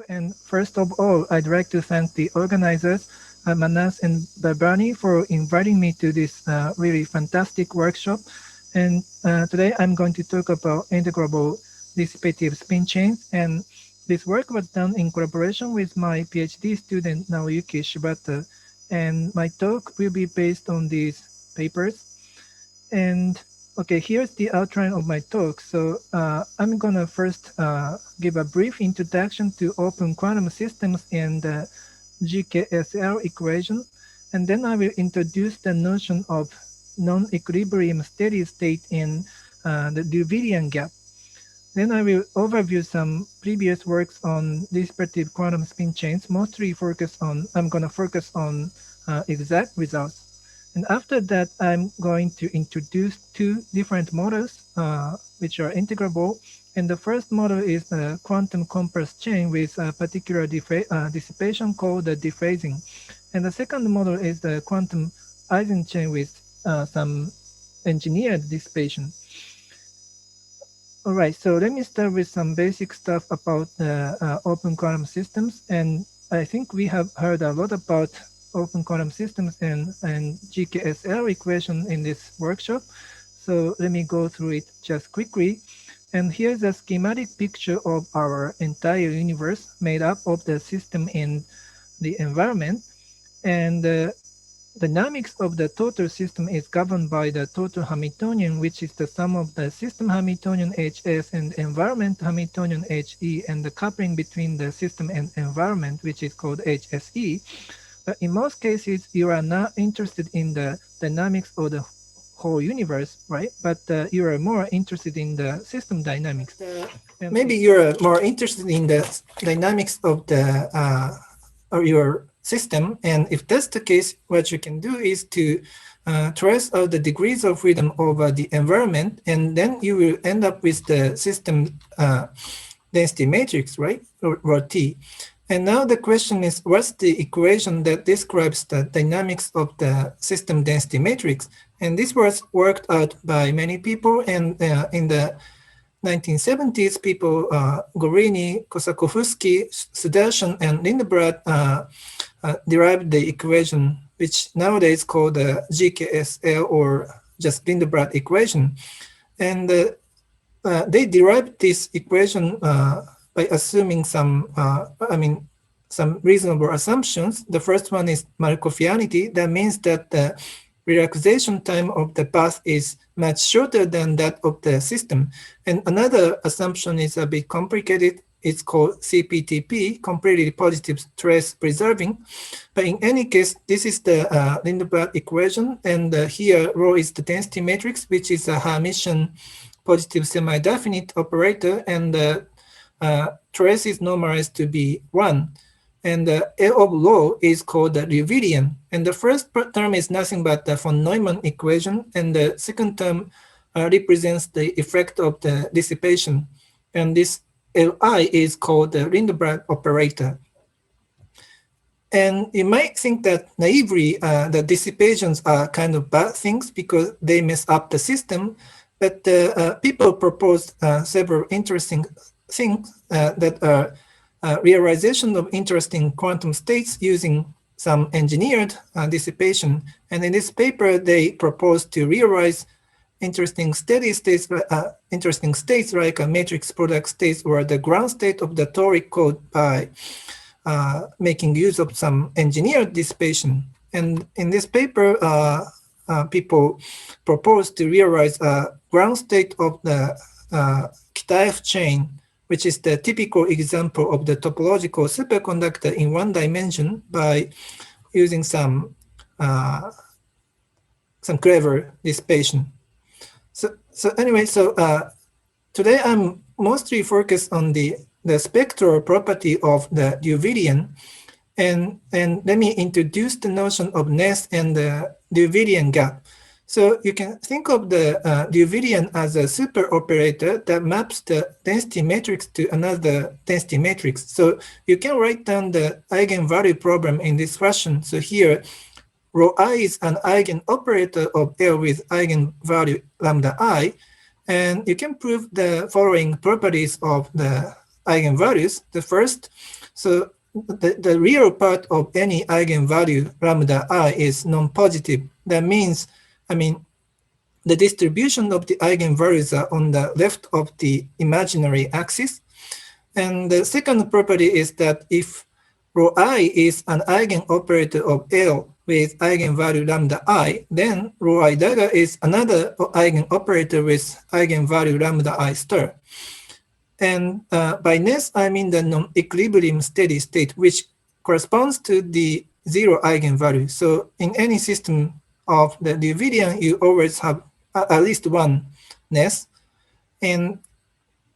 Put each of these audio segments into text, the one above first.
And first of all, I'd like to thank the organizers, Manas and Bhabani, for inviting me to this really fantastic workshop. And today I'm going to talk about integrable dissipative spin chains. And this work was done in collaboration with my PhD student, Naoyuki Shibata. And my talk will be based on these papers. And okay, here's the outline of my talk. So I'm gonna first give a brief introduction to open quantum systems and the GKSL equation, and then I will introduce the notion of non-equilibrium steady state in the Duvalian gap. Then I will overview some previous works on dissipative quantum spin chains, mostly I'm gonna focus on exact results. And after that, I'm going to introduce two different models, which are integrable. And the first model is the quantum compass chain with a particular dissipation called the dephasing. And the second model is the quantum Eisen chain with some engineered dissipation. All right, so let me start with some basic stuff about the open quantum systems. And I think we have heard a lot about open quantum systems and GKSL equation in this workshop. So let me go through it just quickly. And here's a schematic picture of our entire universe made up of the system in the environment. And the dynamics of the total system is governed by the total Hamiltonian, which is the sum of the system Hamiltonian Hs and environment Hamiltonian He, and the coupling between the system and environment, which is called HSE. But in most cases, you are not interested in the dynamics of the whole universe, right? But you are more interested in the system dynamics. Maybe you're more interested in the dynamics of the or your system, and if that's the case, what you can do is to trace out the degrees of freedom over the environment, and then you will end up with the system density matrix, right, or T. And now the question is, what's the equation that describes the dynamics of the system density matrix? And this was worked out by many people, and in the 1970s, people, Gorini, Kosakovsky, Sudarshan, and Lindebrand derived the equation, which nowadays called the GKSL or just Lindebrand equation. And they derived this equation by assuming some reasonable assumptions. The first one is Markovianity. That means that the relaxation time of the path is much shorter than that of the system. And another assumption is a bit complicated. It's called CPTP, completely positive trace preserving. But in any case, this is the Lindebrand equation. And here, rho is the density matrix, which is a Hermitian positive semi-definite operator. And trace is normalized to be 1. And L of rho is called the Liouvillean. And the first term is nothing but the von Neumann equation. And the second term represents the effect of the dissipation. And this Li is called the Lindebrand operator. And you might think that naively, the dissipations are kind of bad things because they mess up the system. But people proposed several interesting things that are realization of interesting quantum states using some engineered dissipation. And in this paper, they proposed to realize interesting steady states, interesting states like a matrix product states or the ground state of the toric code by making use of some engineered dissipation. And in this paper, people proposed to realize a ground state of the Kitaev chain, which is the typical example of the topological superconductor in one dimension by using some clever dissipation. So anyway, today I'm mostly focused on the spectral property of the Liouvillean, and let me introduce the notion of nest and the Liouvillean gap. So you can think of the Liouvillean as a super operator that maps the density matrix to another density matrix. So you can write down the eigenvalue problem in this fashion. So here, rho I is an eigenoperator of L with eigenvalue lambda I, and you can prove the following properties of the eigenvalues. The first, so the real part of any eigenvalue lambda I is non-positive. That means, I mean, the distribution of the eigenvalues are on the left of the imaginary axis. And the second property is that if rho I is an eigenoperator of L with eigenvalue lambda I, then rho I dagger is another eigenoperator with eigenvalue lambda I star. And by nest, I mean the non-equilibrium steady state, which corresponds to the zero eigenvalue. So in any system of the Liouvillean, you always have at least one nest. And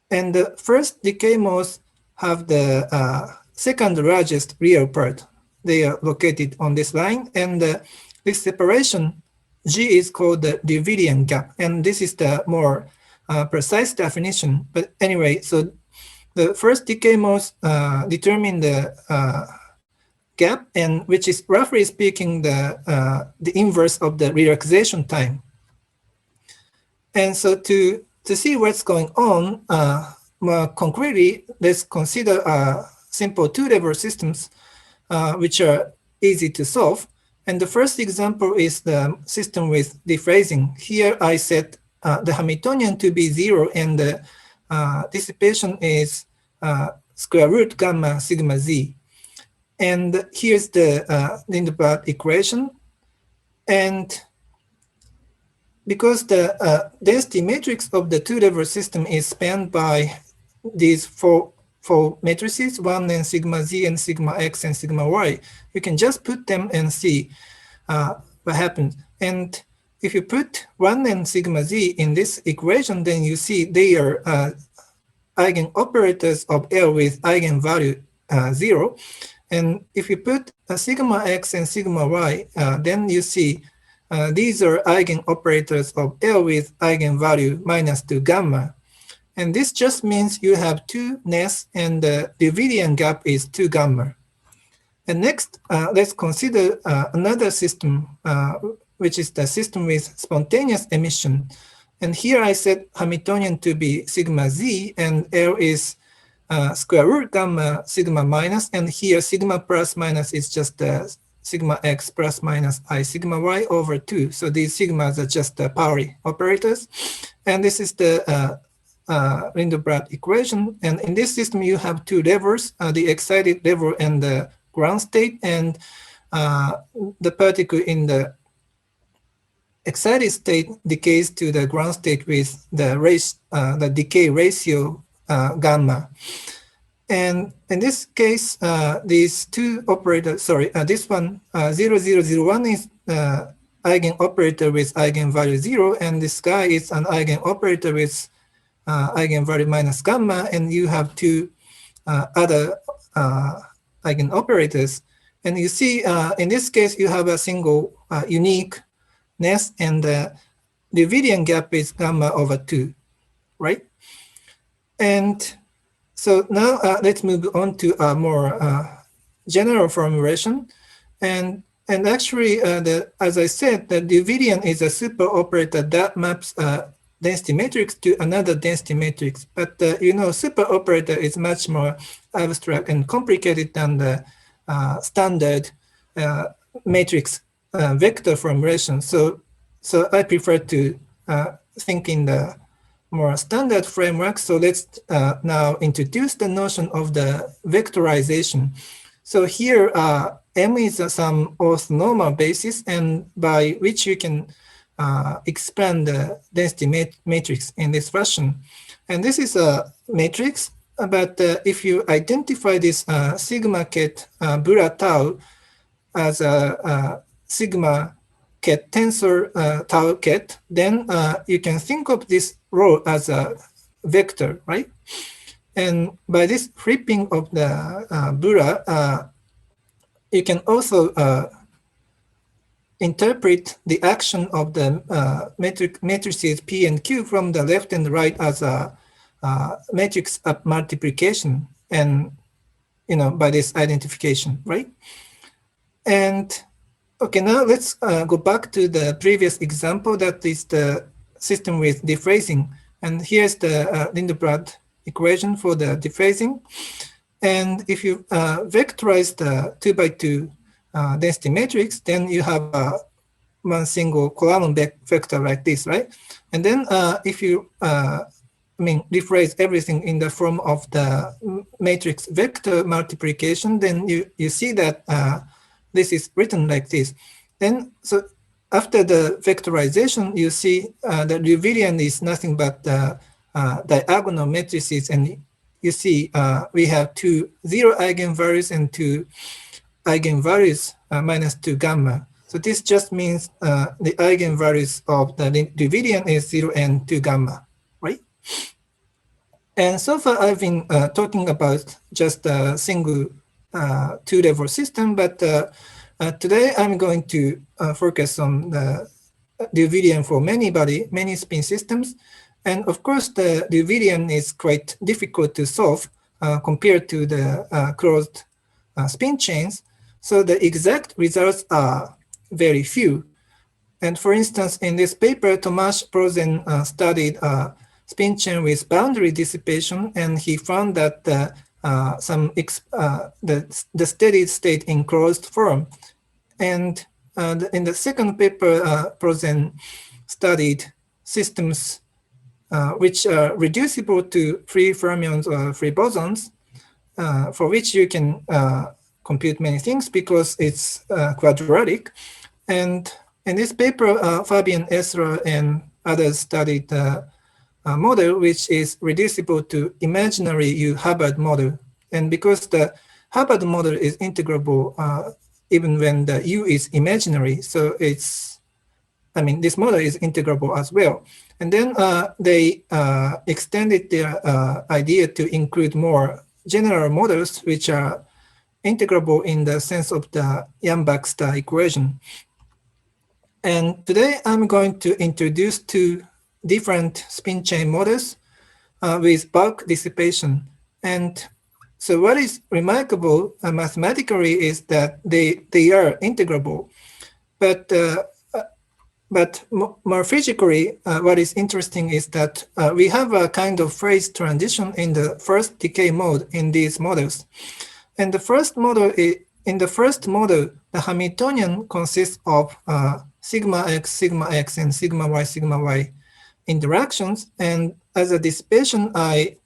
the first decay modes have the second largest real part. They are located on this line. And this separation, G, is called the Liouvillean gap. And this is the more precise definition. But anyway, so the first decay modes determine the gap, and which is roughly speaking the inverse of the relaxation time. And so to see what's going on, more concretely, let's consider simple two-level systems which are easy to solve. And the first example is the system with dephrasing. Here I set the Hamiltonian to be 0, and the dissipation is square root gamma sigma z. And here's the Lindblad equation. And because the density matrix of the two-level system is spanned by these four matrices, 1 and sigma z and sigma x and sigma y, you can just put them and see what happens. And if you put 1 and sigma z in this equation, then you see they are eigenoperators of L with eigenvalue 0. And if you put sigma x and sigma y, then you see these are eigenoperators of L with eigenvalue -2 gamma. And this just means you have two nests and the Liouvillean gap is 2 gamma. And next, let's consider another system, which is the system with spontaneous emission. And here I set Hamiltonian to be sigma z, and L is square root gamma sigma minus, and here sigma plus minus is just the sigma x plus minus I sigma y over 2. So these sigmas are just the Pauli operators. And this is the Lindblad equation. And in this system, you have two levels, the excited level and the ground state. And the particle in the excited state decays to the ground state with the decay ratio gamma. And in this case, these two operators, sorry, this one, 0001 is eigenoperator with eigenvalue 0, and this guy is an eigenoperator with eigenvalue minus gamma, and you have two other eigenoperators. And you see, in this case, you have a single unique nest, and the Liouvillean gap is gamma over 2, right? And so now let's move on to a more general formulation. And actually, as I said, the Liouvillean is a super operator that maps density matrix to another density matrix. But you know, super operator is much more abstract and complicated than the standard matrix vector formulation. So I prefer to think in the more standard framework. So let's now introduce the notion of the vectorization. So here, M is some orthonormal basis, and by which you can expand the density matrix in this fashion. And this is a matrix, but if you identify this sigma ket bura tau as a sigma ket tensor tau ket, then you can think of this rho as a vector, right? And by this flipping of the bura, you can also interpret the action of the matrices P and Q from the left and right as a matrix of multiplication, and by this identification, right? And okay, now let's go back to the previous example, that is the system with dephrasing. And here's the Lindblad equation for the dephasing. And if you vectorize the 2 by 2 density matrix, then you have one single column vector like this, right? And then if you rephrase everything in the form of the matrix vector multiplication, then you see that this is written like this. Then so after the vectorization, you see the Liouvillean is nothing but diagonal matrices, and you see we have two zero eigenvalues and two eigenvalues minus 2 gamma. So this just means the eigenvalues of the Liouvillean is 0 and 2 gamma, right? And so far I've been talking about just a single two-level system, but today I'm going to focus on the Liouvillean for many spin systems. And of course, the Liouvillean is quite difficult to solve compared to the closed spin chains. So the exact results are very few. And for instance, in this paper, Tomasz Prosen studied spin chain with boundary dissipation, and he found that the steady state in closed form. And in the second paper, Prosen studied systems which are reducible to free fermions or free bosons, for which you can compute many things because it's quadratic. And in this paper, Fabian Esra and others studied a model which is reducible to imaginary U-Hubbard model. And because the Hubbard model is integrable even when the U is imaginary, so this model is integrable as well. And then they extended their idea to include more general models which are integrable in the sense of the Yang-Baxter equation. And today I'm going to introduce two different spin chain models with bulk dissipation. And so what is remarkable mathematically is that they are integrable. But more physically, what is interesting is that we have a kind of phase transition in the first decay mode in these models. And the first model in the first model, the Hamiltonian consists of sigma x, and sigma y interactions. And as a dissipation, I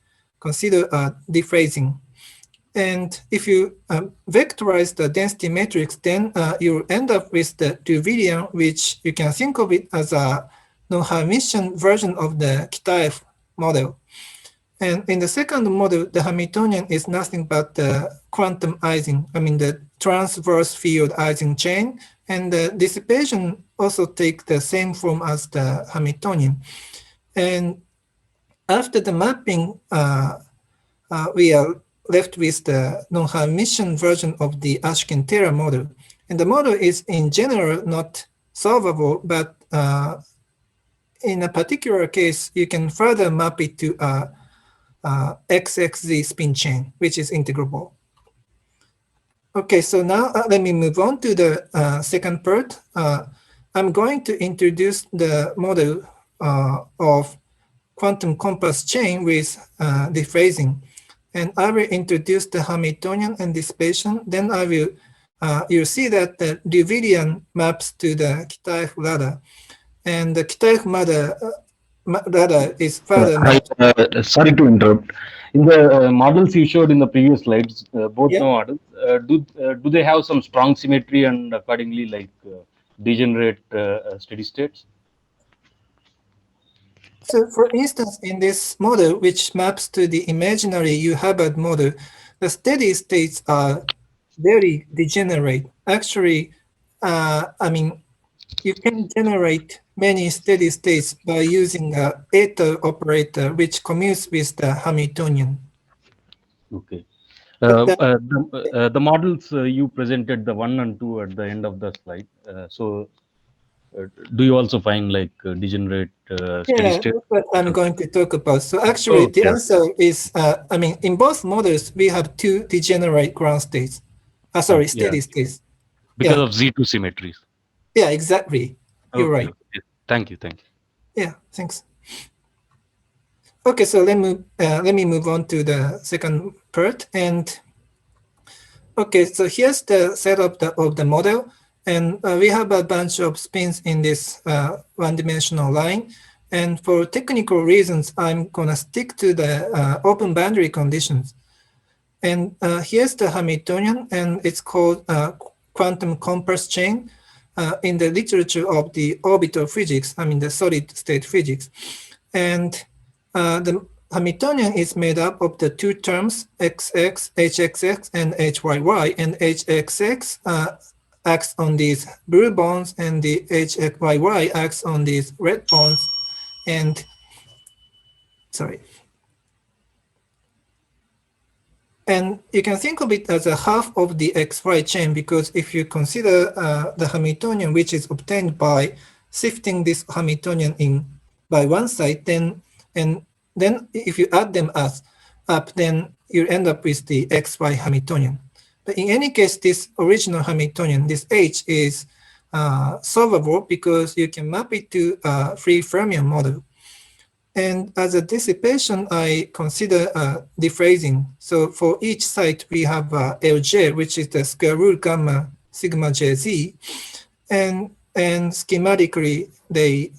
consider dephasing. And if you vectorize the density matrix, then you end up with the Liouvillean, which you can think of it as a non-Hermitian version of the Kitaev model. And in the second model, the Hamiltonian is nothing but the quantum Ising, the transverse field Ising chain. And the dissipation also takes the same form as the Hamiltonian. And after the mapping, we are left with the non-Hermitian version of the Ashken-Taylor model. And the model is in general not solvable, but in a particular case, you can further map it to XXZ spin chain, which is integrable. Okay, so now let me move on to the second part. I'm going to introduce the model of quantum compass chain with dephasing. And I will introduce the Hamiltonian and dissipation. Then I will, you'll see that the Liouvillean maps to the Kitaev ladder. And the Kitaev ladder is further mapped. Sorry to interrupt. In the models you showed in the previous slides, both Yeah. models, do they have some strong symmetry and accordingly degenerate steady states? So for instance, in this model, which maps to the imaginary U-Hubbard model, the steady states are very degenerate. Actually, you can generate many steady states by using a eta operator, which commutes with the Hamiltonian. Okay. But The models you presented, the 1 and 2 at the end of the slide. Do you also find degenerate steady yeah, state? that's what I'm going to talk about. So actually, the Okay. answer is, in both models, we have two degenerate ground states. Yeah, Steady states. because Yeah, of Z2 symmetries. yeah, exactly. You're Okay. right. Okay. Thank you. Yeah, thanks. Okay, so let me move on to the second part. And okay, so here's the setup of the model. And we have a bunch of spins in this one-dimensional line. And for technical reasons, I'm going to stick to the open boundary conditions. And here's the Hamiltonian, and it's called quantum compass chain in the literature of the orbital physics, I mean the solid state physics. And the Hamiltonian is made up of the two terms XX, HXX, and HYY. And HXX acts on these blue bonds, and the HYY acts on these red bonds. And sorry. And you can think of it as a half of the XY chain, because if you consider the Hamiltonian, which is obtained by shifting this Hamiltonian in by one side, then if you add them up, then you end up with the XY Hamiltonian. But in any case, this original Hamiltonian, this H, is solvable because you can map it to a free fermion model. And as a dissipation, I consider dephrasing. So for each site, we have Lj, which is the square root gamma sigma jz. And schematically, they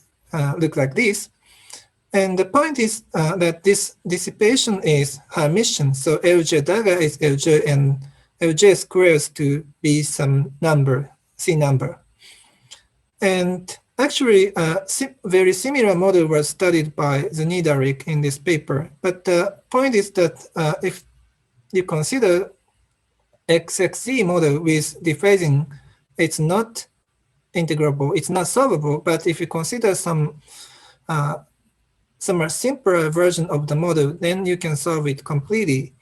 look like this. And the point is that this dissipation is Hermitian. So Lj dagger is Lj, and Lj squares to be some number, C number. And actually, a very similar model was studied by Zunidarik in this paper. But the point is that if you consider XXZ model with dephasing, it's not integrable, it's not solvable. But if you consider some simpler version of the model, then you can solve it completely.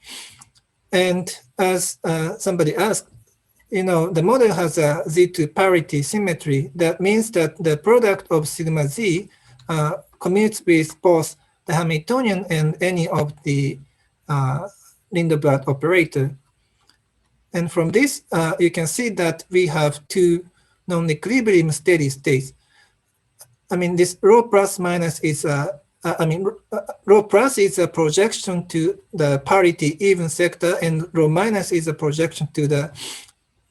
And as somebody asked, the model has a Z2 parity symmetry. That means that the product of sigma Z commutes with both the Hamiltonian and any of the Lindeblad operator. And from this, you can see that we have two non-equilibrium steady states. I mean, this rho plus minus is rho plus is a projection to the parity even sector, and rho minus is a projection to the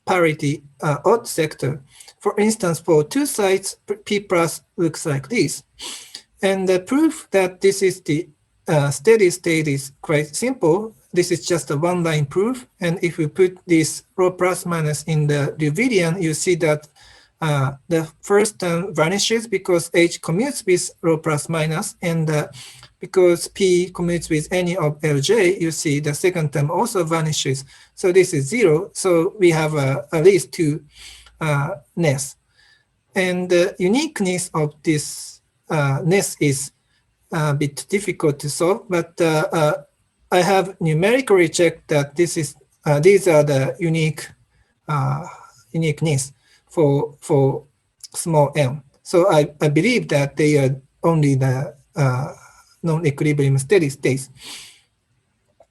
parity odd sector. For instance, for two sides, P plus looks like this. And the proof that this is the steady state is quite simple. This is just a one-line proof. And if we put this rho plus minus in the Liouvillean, you see that the first term vanishes because H commutes with rho plus minus, and because P commutes with any of Lj, you see the second term also vanishes. So this is 0. So we have at least two ness. And the uniqueness of this ness is a bit difficult to solve, but I have numerically checked that this is these are the uniqueness for small m. So I believe that they are only the non-equilibrium steady states.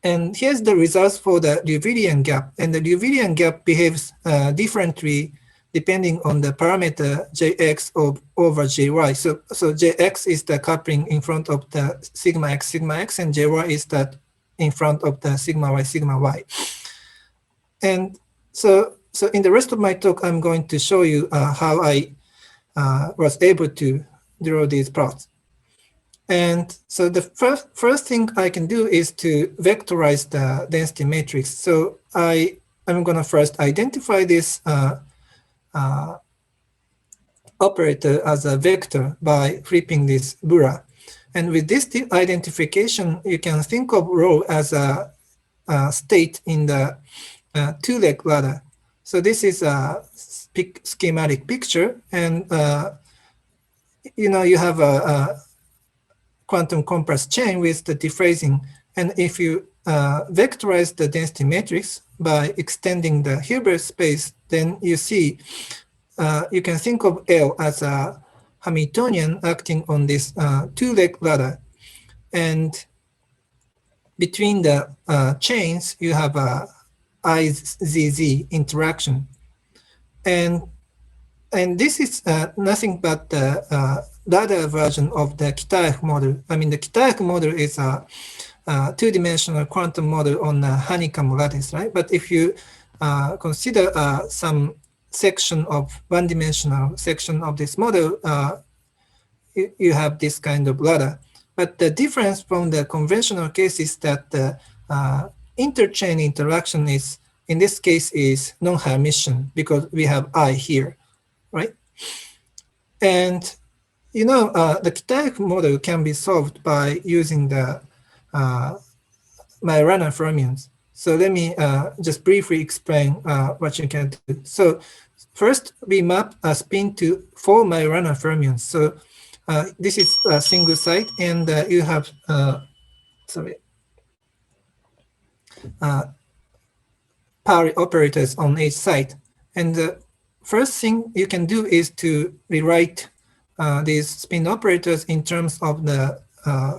And here's the results for the Liouvillean gap. And the Liouvillean gap behaves differently depending on the parameter Jx over Jy. So Jx is the coupling in front of the sigma x, and Jy is that in front of the sigma y. And so in the rest of my talk, I'm going to show you how I was able to draw these plots. And so the first thing I can do is to vectorize the density matrix. So I'm going to first identify this operator as a vector by flipping this Bura. And with this identification, you can think of rho as a state in the two-leg ladder. So this is a schematic picture, and you have a quantum compass chain with the dephrasing. And if you vectorize the density matrix by extending the Hilbert space, then you see you can think of L as a Hamiltonian acting on this two-leg ladder. And between the chains, you have a IZZ interaction. And this is nothing but the ladder version of the Kitaev model. I mean, the Kitaev model is a two-dimensional quantum model on a honeycomb lattice, right? But if you consider some section of one-dimensional section of this model, you have this kind of ladder. But the difference from the conventional case is that the interchain interaction is, in this case, is non-Hermitian because we have I here, right? And you know, the Kitaev model can be solved by using the Majorana fermions. So let me just briefly explain what you can do. So first, we map a spin to 4 Majorana fermions. So this is a single site, and you have power operators on each site. And the first thing you can do is to rewrite these spin operators in terms of the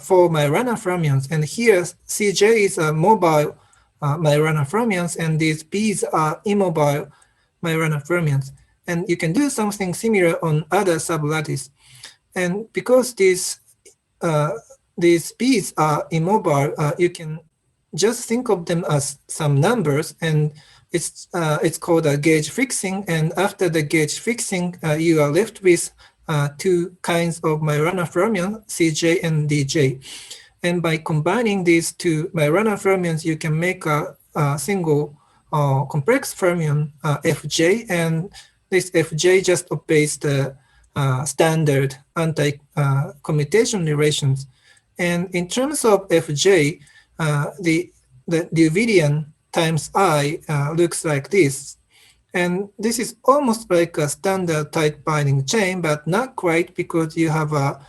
4 Majorana fermions. And here, Cj is a mobile Majorana fermions, and these B's are immobile Majorana fermions. And you can do something similar on other sublattice. And because these B's are immobile, you can just think of them as some numbers, and it's called a gauge fixing. And after the gauge fixing, you are left with two kinds of Majorana fermion, Cj and Dj. And by combining these two Majorana fermions, you can make a single complex fermion, Fj, and this Fj just obeys the standard anti-commutation relations. And in terms of Fj, the Deuvidian times I looks like this. And this is almost like a standard tight binding chain, but not quite, because you have a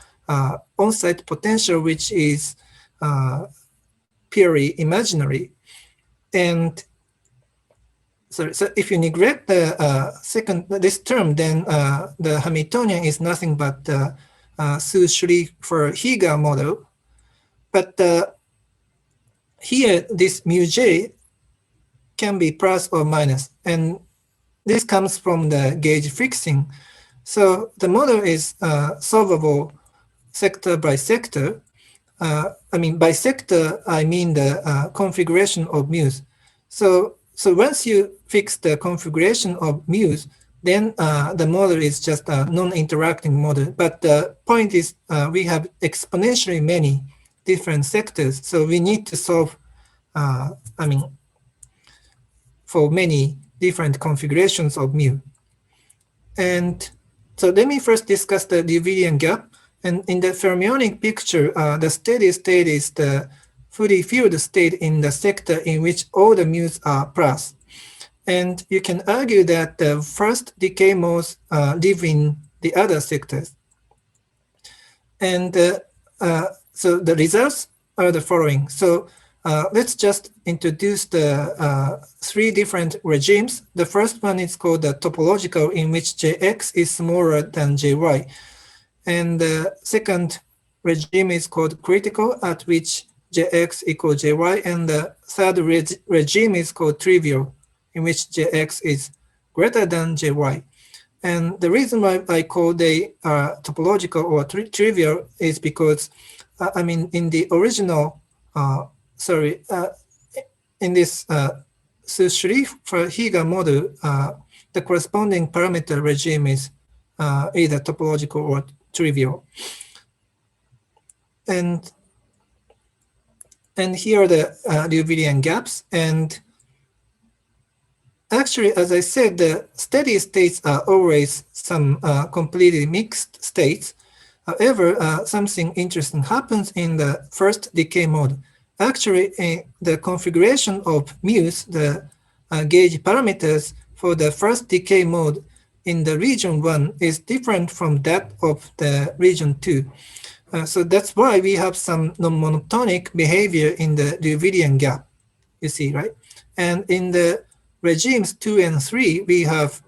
on-site potential which is purely imaginary. And so if you neglect the this term, then the Hamiltonian is nothing but Su-Shri for Higa model. But here, this mu j can be plus or minus, and this comes from the gauge fixing. So the model is solvable sector by sector. I mean, by sector, I mean the configuration of mu's. So once you fix the configuration of mu's, then the model is just a non-interacting model. But the point is we have exponentially many different sectors. So we need to solve, I mean, for many different configurations of mu. And so let me first discuss the Deuvidian gap. And in the fermionic picture, the steady state is the fully filled state in the sector in which all the mu's are plus. And you can argue that the first decay modes live in the other sectors. And so the results are the following. So let's just introduce the three different regimes. The first one is called the topological, in which Jx is smaller than Jy. And the second regime is called critical, at which Jx equals Jy. And the third regime is called trivial, in which Jx is greater than Jy. And the reason why I call they topological or trivial is because, I mean, in the original, in this Su-Shri for Higa model, the corresponding parameter regime is either topological or trivial. And here are the Deuvidian gaps. And actually, as I said, the steady states are always some completely mixed states. However, something interesting happens in the first decay mode. Actually, the configuration of mu's, the gauge parameters for the first decay mode in the region 1 is different from that of the region 2. So that's why we have some non-monotonic behavior in the Deuvidian gap, you see, right? And in the regimes 2 and 3, we have,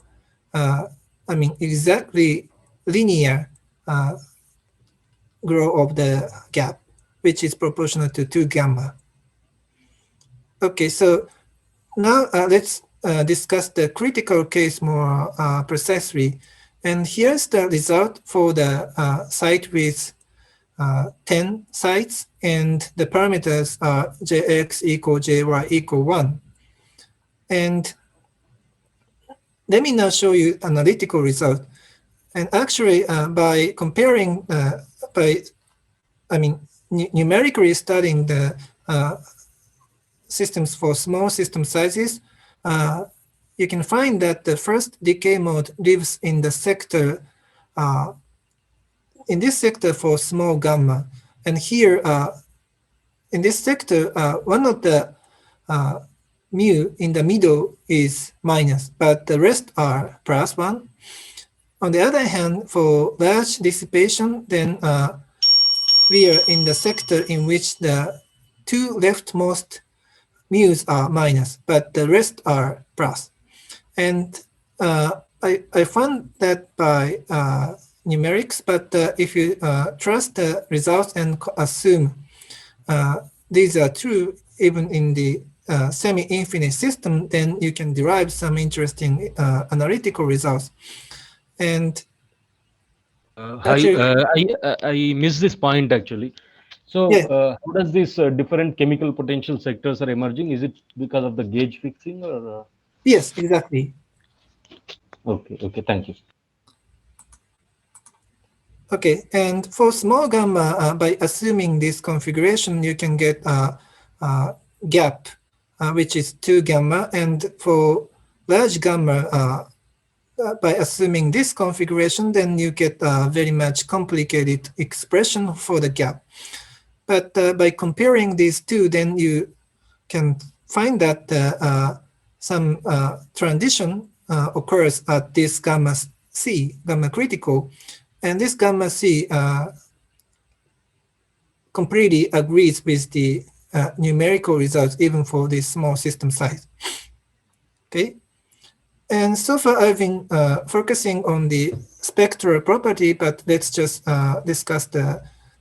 I mean, exactly linear growth of the gap, which is proportional to 2 gamma. Okay, so now let's discuss the critical case more precisely. And here's the result for the site with 10 sites, and the parameters are jx equal jy equal 1. And let me now show you analytical result. And actually, by comparing, numerically studying the systems for small system sizes, you can find that the first decay mode lives in the sector, in this sector for small gamma. And here, in this sector, one of the mu in the middle is minus, but the rest are plus 1. On the other hand, for large dissipation, then we are in the sector in which the two leftmost mu's are minus, but the rest are plus. And I found that by numerics, but if you trust the results and assume these are true even in the semi-infinite system, then you can derive some interesting analytical results. And Hi, I missed this point actually. So, yeah, how does these different chemical potential sectors are emerging? Is it because of the gauge fixing or? yes, exactly. Okay, okay, thank you. Okay, and for small gamma, by assuming this configuration, you can get a gap, which is 2 gamma. And for large gamma, by assuming this configuration, then you get a very much complicated expression for the gap. But by comparing these two, then you can find that some transition occurs at this gamma C, gamma critical, and this gamma C completely agrees with the numerical results even for this small system size. Okay, and so far I've been focusing on the spectral property, but let's just discuss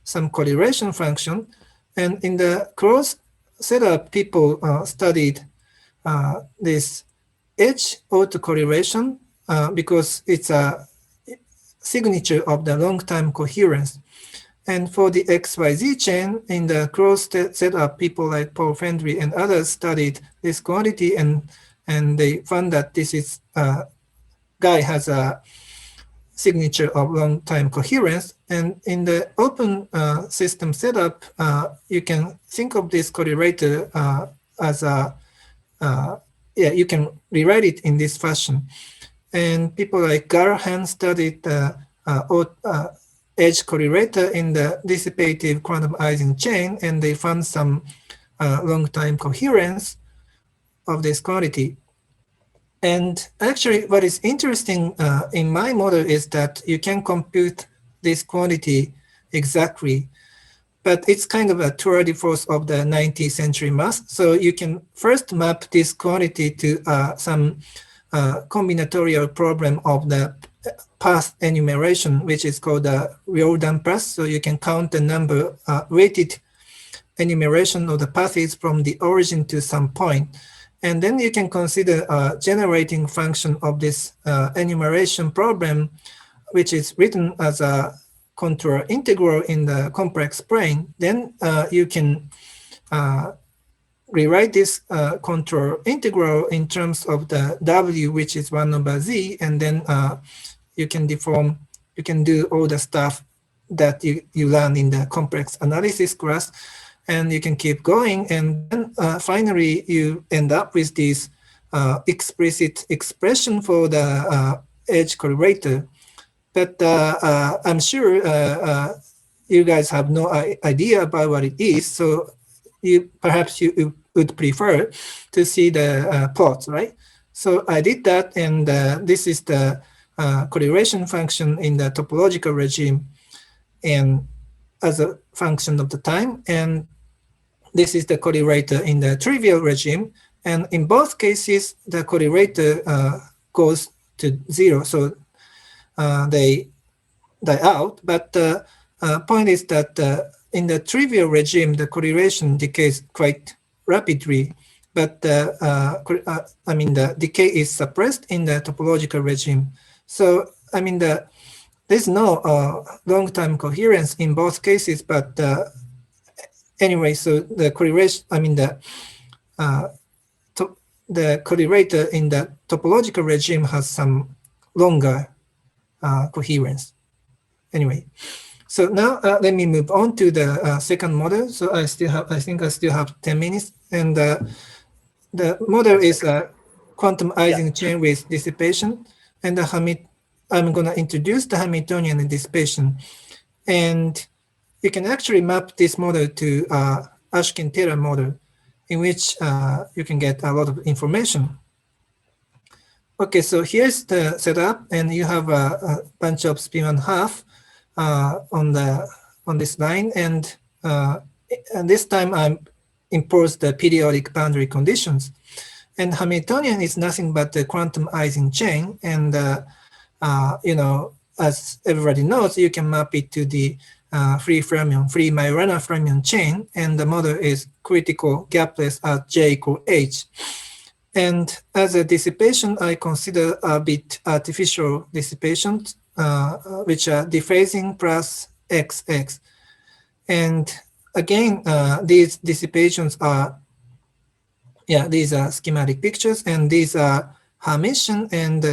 some correlation function. And in the closed setup, people studied this edge autocorrelation because it's a signature of the long-time coherence. And for the XYZ chain, in the closed setup, people like Paul Fendry and others studied this quantity, and they found that this is guy has a signature of long-time coherence. And in the open system setup, you can think of this correlator as a you can rewrite it in this fashion. And people like Garhan studied the edge correlator in the dissipative quantum Ising chain, and they found some long-time coherence of this quantity. And actually, what is interesting in my model is that you can compute this quantity exactly, but it's kind of a tour de force of the 19th century math. So you can first map this quantity to some combinatorial problem of the path enumeration, which is called the Riordan path. So you can count the number weighted enumeration of the paths from the origin to some point. And then you can consider a generating function of this enumeration problem, which is written as a contour integral in the complex plane. Then you can rewrite this contour integral in terms of the W, which is 1 over Z, and then you can deform, you can do all the stuff that you learn in the complex analysis class, and you can keep going, and then finally you end up with this explicit expression for the edge correlator. But I'm sure you guys have no idea about what it is, so perhaps you would prefer to see the plots, right? So I did that, and this is the correlation function in the topological regime, and as a function of the time, and this is the correlator in the trivial regime, and in both cases the correlator goes to 0, so they die out. But the point is that in the trivial regime, the correlation decays quite rapidly, but the decay is suppressed in the topological regime. So I mean, there's no long-term coherence in both cases, but anyway, so the correlation, I mean, uh, the correlator in the topological regime has some longer coherence. Anyway, so now let me move on to the second model. So I think I still have 10 minutes, and the model is a quantum Ising chain with dissipation, and I'm going to introduce the Hamiltonian dissipation, and you can actually map this model to Ashkin-Taylor model, in which you can get a lot of information. Okay, so here's the setup, and you have a bunch of spin-1/2 on this line, and this time I impose the periodic boundary conditions. And Hamiltonian is nothing but the quantum Ising chain, and you know, as everybody knows, you can map it to the free Majorana fermion chain, and the model is critical gapless at J equal H. And as a dissipation, I consider a bit artificial dissipation, which are dephasing plus XX. And again, these dissipations are, these are schematic pictures, and these are Hermitian, and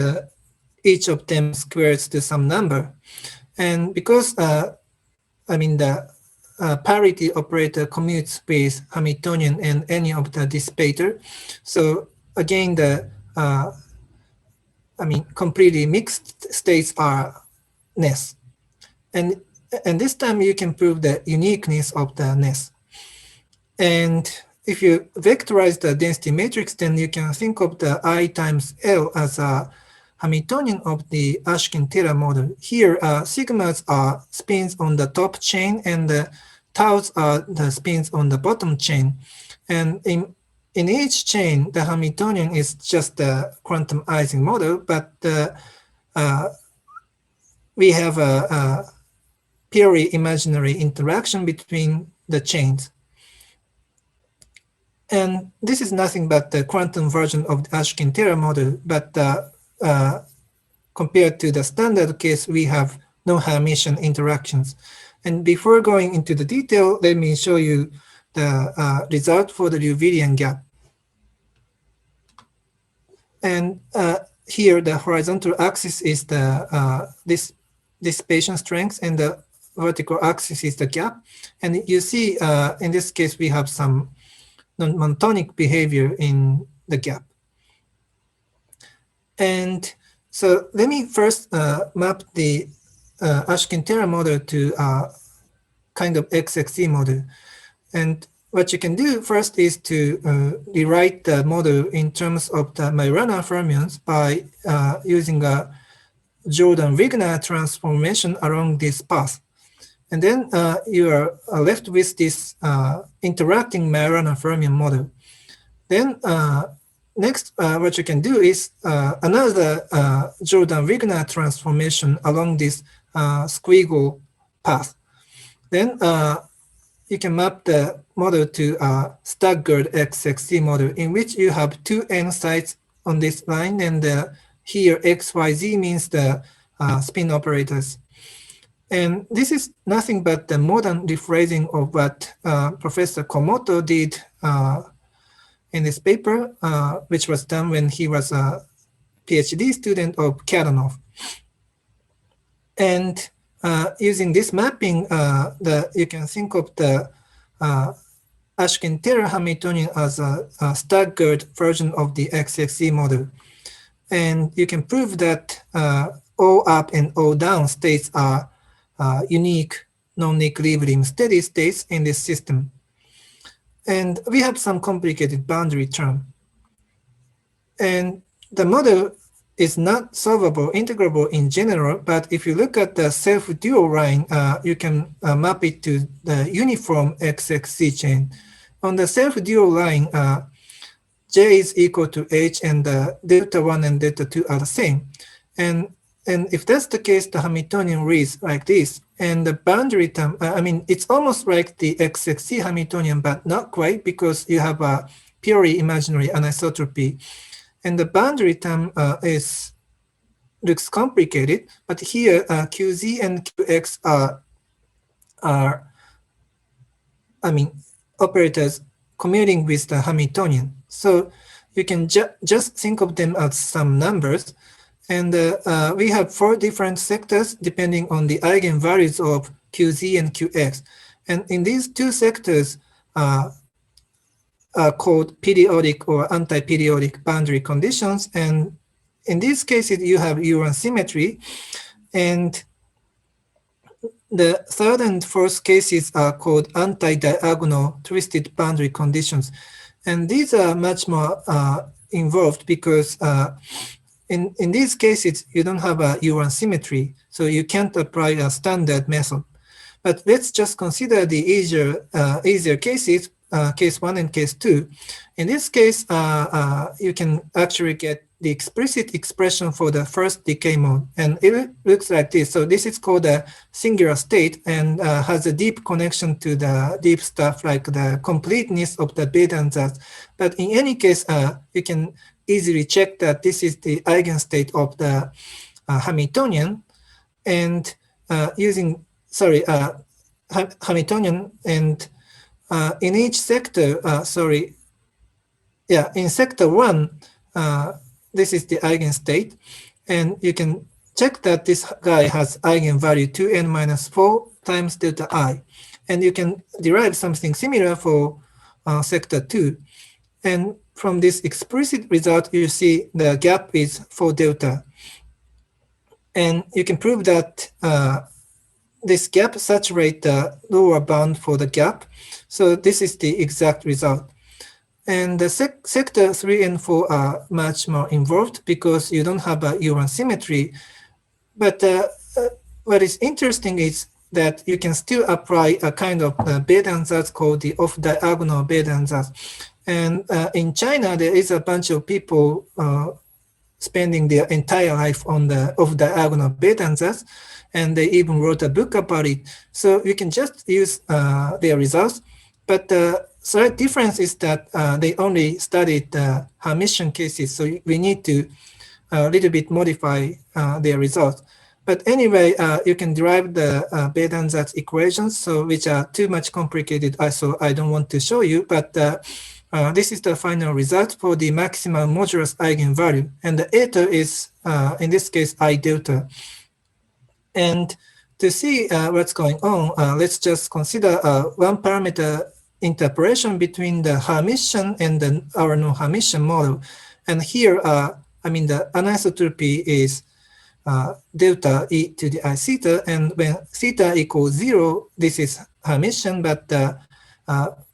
each of them squares to some number. And because, I mean, the parity operator commutes with Hamiltonian and any of the dissipator, so again, the I mean, completely mixed states are ness, and this time you can prove the uniqueness of the ness. And if you vectorize the density matrix, then you can think of the I times L as a Hamiltonian of the Ashkin-Taylor model. Here, sigmas are spins on the top chain, and the taus are the spins on the bottom chain. And in each chain, the Hamiltonian is just the quantum Ising model, but we have a purely imaginary interaction between the chains. And this is nothing but the quantum version of the Ashkin-Taylor model, but compared to the standard case, we have no Hermitian interactions. And before going into the detail, let me show you the result for the Liouvillean gap. And here, the horizontal axis is the dissipation strength, and the vertical axis is the gap. And you see, in this case, we have some non-monotonic behavior in the gap. And so let me first map the Ashkin-Taylor model to kind of XXE model. And what you can do first is to rewrite the model in terms of the Majorana fermions by using a Jordan-Wigner transformation along this path. And then you are left with this interacting Majorana fermion model. Then next, what you can do is another Jordan-Wigner transformation along this squiggle path. Then you can map the model to a staggered XXC model, in which you have two n sites on this line, and here XYZ means the spin operators. And this is nothing but the modern rephrasing of what Professor Komoto did in this paper, which was done when he was a PhD student of Kadanoff. And using this mapping, you can think of the Ashkin-Taylor Hamiltonian as a staggered version of the XXE model. And you can prove that O up and O down states are unique non-equilibrium steady states in this system. And we have some complicated boundary term. And the model is not solvable, integrable in general, but if you look at the self-dual line, you can map it to the uniform XXC chain. On the self-dual line, J is equal to H, and delta 1 and delta 2 are the same. And if that's the case, the Hamiltonian reads like this. And the boundary term, I mean, it's almost like the XXC Hamiltonian, but not quite, because you have a purely imaginary anisotropy. And the boundary term is looks complicated, but here QZ and QX are I mean, operators commuting with the Hamiltonian. So you can just think of them as some numbers. And we have 4 different sectors depending on the eigenvalues of QZ and QX. And in these 2 sectors are called periodic or anti-periodic boundary conditions. And in these cases, you have U1 symmetry. And the third and fourth cases are called anti-diagonal twisted boundary conditions. And these are much more involved because in these cases, you don't have a U1 symmetry, so you can't apply a standard method. But let's just consider the easier cases, case 1 and case 2. In this case, you can actually get the explicit expression for the first decay mode. And it looks like this. So this is called a singular state and has a deep connection to the deep stuff like the completeness of the beta ansatz. But in any case, you can easily check that this is the eigenstate of the Hamiltonian. And using, Hamiltonian, and in each sector, in sector 1, this is the eigenstate, and you can check that this guy has eigenvalue 2n minus 4 times delta I, and you can derive something similar for sector 2. And from this explicit result, you see the gap is 4 delta. And you can prove that this gap saturates the lower bound for the gap. So this is the exact result. And the sector 3 and 4 are much more involved because you don't have a U1 symmetry. But what is interesting is that you can still apply a kind of beta ansatz called the off-diagonal beta ansatz. And in China, there is a bunch of people spending their entire life on the off-diagonal beta ansatz, and they even wrote a book about it. So you can just use their results. But the slight difference is that they only studied the Hermitian cases, so we need to a little bit modify their results. But anyway, you can derive the beta ansatz equations, so which are too much complicated, so I don't want to show you. But this is the final result for the maximum modulus eigenvalue, and the eta is in this case I delta. And to see what's going on, let's just consider one parameter interpolation between the Hermitian and our non-Hermitian model. And here, the anisotropy is delta e to the I theta, and when theta equals 0, this is Hermitian, but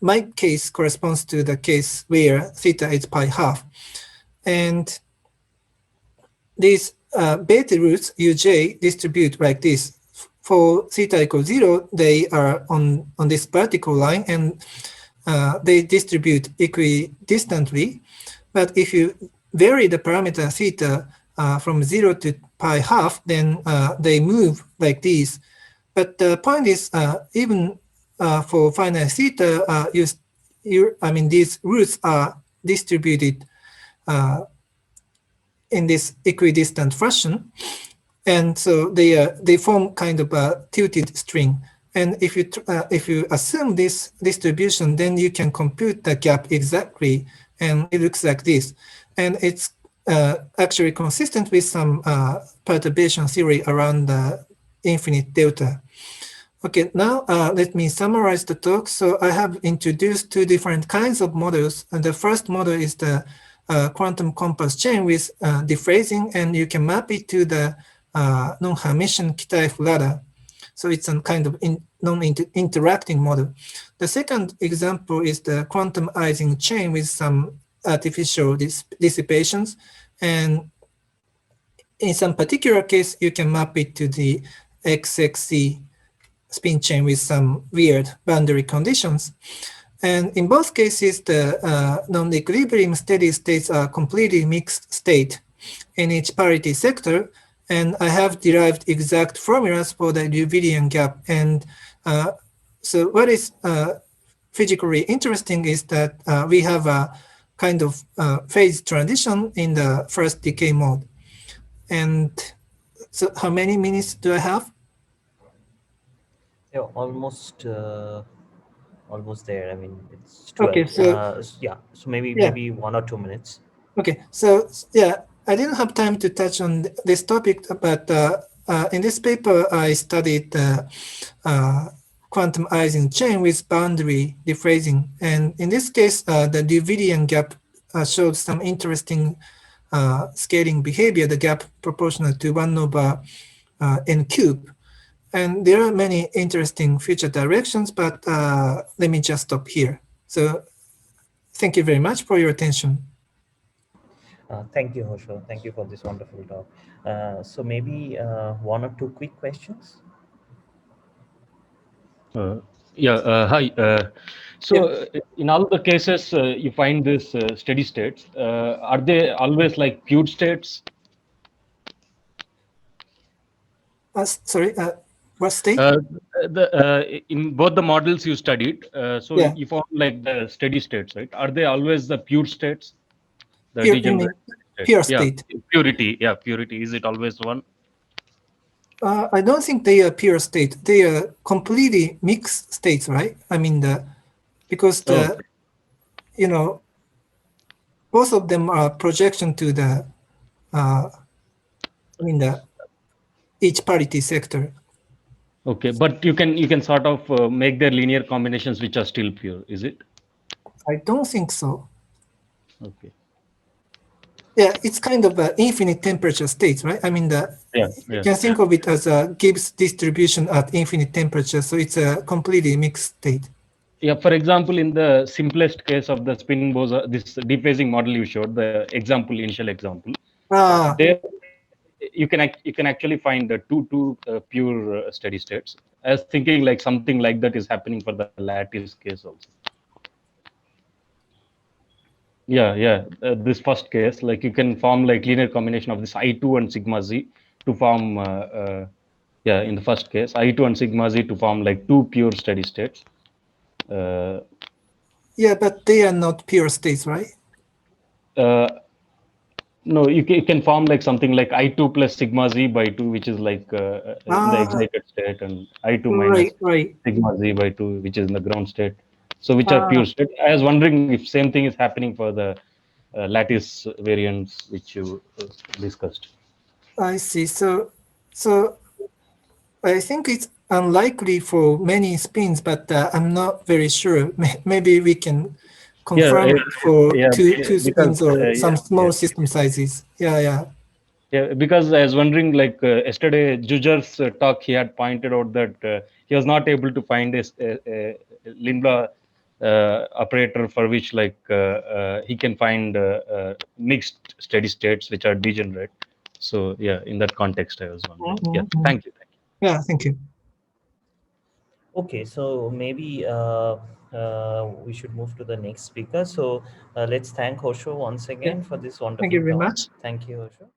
my case corresponds to the case where theta is pi half. And these beta roots uj distribute like this. For theta equals 0, they are on this vertical line, and they distribute equidistantly. But if you vary the parameter theta from 0 to pi half, then they move like this. But the point is, even for finite theta, these roots are distributed in this equidistant fashion. And so they form kind of a tilted string. And if you assume this distribution, then you can compute the gap exactly, and it looks like this. And it's actually consistent with some perturbation theory around the infinite delta. Okay, now let me summarize the talk. So I have introduced 2 different kinds of models. And the first model is the quantum compass chain with dephrasing, and you can map it to the non-Hermitian Kitaev ladder. So it's a kind of non-interacting model. The second example is the quantum Ising chain with some artificial dissipations. And in some particular case, you can map it to the XXC spin chain with some weird boundary conditions. And in both cases, the non-equilibrium steady states are completely mixed state in each parity sector. And I have derived exact formulas for the Liouvillean gap. And so what is physically interesting is that we have a kind of phase transition in the first decay mode. And So how many minutes do I have? Yeah, almost there. I mean, it's Okay, 12. so Yeah, so maybe yeah, 1 or 2 minutes. okay. So yeah, I didn't have time to touch on this topic, but in this paper I studied uh, quantum Ising chain with boundary rephrasing, and in this case, the Davidian gap showed some interesting scaling behavior. The gap proportional to 1/n cube. And there are many interesting future directions, but let me just stop here. So thank you very much for your attention. Thank you, Hosho. Thank you for this wonderful talk. So maybe 1 or 2 quick questions. Uh, yeah, hi. Yeah. In all the cases, you find this steady states. Are they always like pure states? Sorry, what state? Uh, in both the models you studied, so Yeah, you found like the steady states, right? Are they always the pure states, the pure, you degenerate mean states? pure Yeah, state. purity. Yeah, purity. Is it always one? I don't think they are pure state. They are completely mixed states, right? I mean, because Okay. you know, both of them are projection to the each parity sector. Okay, but you can sort of make their linear combinations which are still pure. Is it? I don't think so. Okay. Yeah, it's kind of an infinite temperature state, right? I mean, Yeah. you Yeah. can think of it as a Gibbs distribution at infinite temperature, so it's a completely mixed state. Yeah, for example, in the simplest case of the spin boson, this dephasing model you showed, the example, initial example, Ah, there you can actually find two pure steady states. I was thinking like something like that is happening for the lattice case also. This first case, like you can form like linear combination of this I2 and sigma z to form in the first case I2 and sigma z to form like two pure steady states. Uh, yeah, but they are not pure states, right? uh, No, you can form like something like I2 plus sigma z by 2, which is like in the Ah, excited state, and I2 right, minus right. sigma z by 2, which is in the ground state. So, which are Ah, pure state. I was wondering if same thing is happening for the lattice variants which you discussed. I see. So I think it's unlikely for many spins, but I'm not very sure. Maybe we can Yeah, confirm it for yeah, two because spins or some small system sizes. Yeah, yeah. yeah, because I was wondering, like yesterday, Jujar's talk, he had pointed out that he was not able to find a Lindblad operator for which, like, he can find mixed steady states which are degenerate. So, yeah, in that context, I was wondering. Yeah, Mm-hmm. thank you. Yeah, thank you. Okay, so maybe we should move to the next speaker. So let's thank Hosho once Yeah, again for this thank wonderful you very talk. much. Thank you, Hosho.